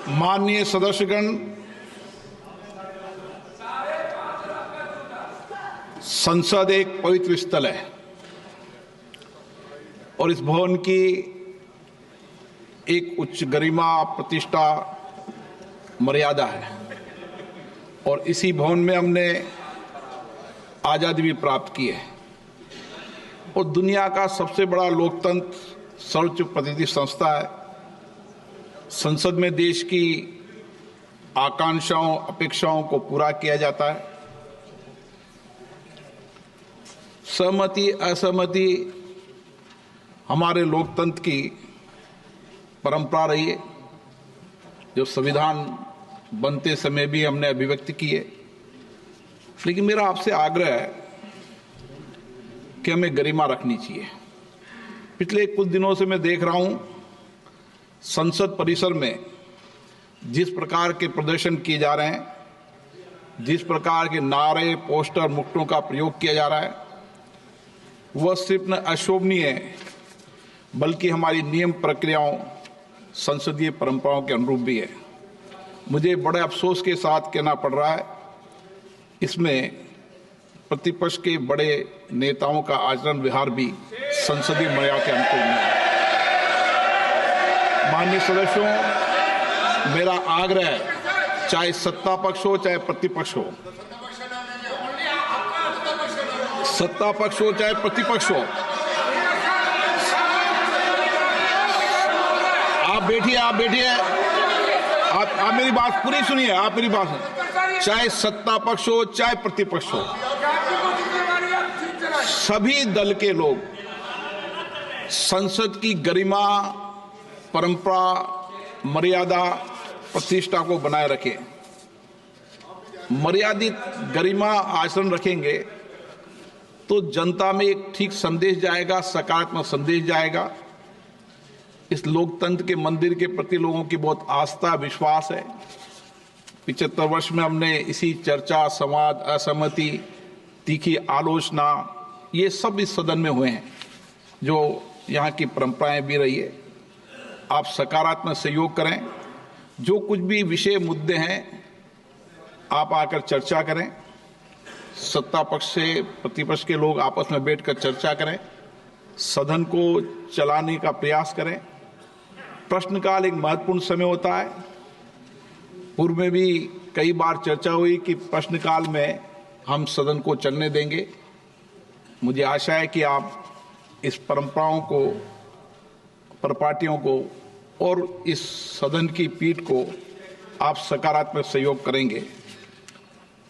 माननीय सदस्यगण, संसद एक पवित्र स्थल है और इस भवन की एक उच्च गरिमा, प्रतिष्ठा, मर्यादा है और इसी भवन में हमने आजादी भी प्राप्त की है और दुनिया का सबसे बड़ा लोकतंत्र सर्वोच्च प्रतिनिधि संस्था है। संसद में देश की आकांक्षाओं, अपेक्षाओं को पूरा किया जाता है। सहमति असहमति हमारे लोकतंत्र की परंपरा रही है, जो संविधान बनते समय भी हमने अभिव्यक्ति की है। लेकिन मेरा आपसे आग्रह है कि हमें गरिमा रखनी चाहिए। पिछले कुछ दिनों से मैं देख रहा हूं संसद परिसर में जिस प्रकार के प्रदर्शन किए जा रहे हैं, जिस प्रकार के नारे, पोस्टर, मुक्तों का प्रयोग किया जा रहा है, वह सिर्फ न अशोभनीय है बल्कि हमारी नियम प्रक्रियाओं, संसदीय परंपराओं के अनुरूप भी है। मुझे बड़े अफसोस के साथ कहना पड़ रहा है, इसमें प्रतिपक्ष के बड़े नेताओं का आचरण व्यवहार भी संसदीय मर्यादा के अनुकूल नहीं है। माननीय सदस्यों, मेरा आग्रह है, चाहे सत्ता पक्ष हो चाहे प्रतिपक्ष हो, सत्ता पक्ष हो चाहे प्रतिपक्ष हो, आप बैठिए, आप मेरी बात पूरी सुनिए, आप मेरी बात सुनिए। चाहे सत्ता पक्ष हो चाहे प्रतिपक्ष हो, सभी दल के लोग संसद की गरिमा, परंपरा, मर्यादा, प्रतिष्ठा को बनाए रखें। मर्यादित गरिमा आचरण रखेंगे तो जनता में एक ठीक संदेश जाएगा, सकारात्मक संदेश जाएगा। इस लोकतंत्र के मंदिर के प्रति लोगों की बहुत आस्था, विश्वास है। 75 वर्ष में हमने इसी चर्चा, संवाद, असहमति, तीखी आलोचना, ये सब इस सदन में हुए हैं, जो यहाँ की परंपराएं भी रही है। आप सकारात्मक सहयोग करें, जो कुछ भी विषय मुद्दे हैं आप आकर चर्चा करें। सत्ता पक्ष से प्रतिपक्ष के लोग आपस में बैठकर चर्चा करें, सदन को चलाने का प्रयास करें। प्रश्नकाल एक महत्वपूर्ण समय होता है। पूर्व में भी कई बार चर्चा हुई कि प्रश्नकाल में हम सदन को चलने देंगे। मुझे आशा है कि आप इस परंपराओं को, परिपाटियों को और इस सदन की पीठ को आप सकारात्मक सहयोग करेंगे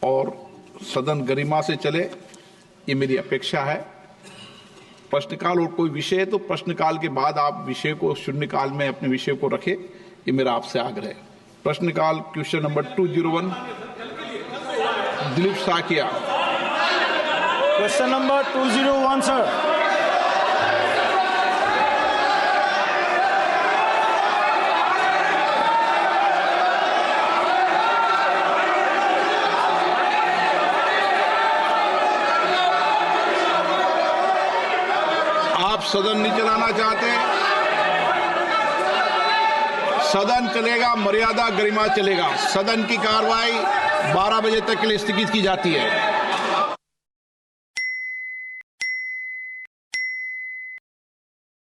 और सदन गरिमा से चले, ये मेरी अपेक्षा है। प्रश्नकाल और कोई विषय है तो प्रश्नकाल के बाद आप विषय को शून्यकाल में अपने विषय को रखें, ये मेरा आपसे आग्रह है। प्रश्नकाल question number 201, Dilip Saikia. Question number 201 sir. आप सदन नहीं चलाना चाहते, सदन चलेगा, मर्यादा गरिमा चलेगा। सदन की कार्रवाई 12 बजे तक के लिए स्थगित की जाती है।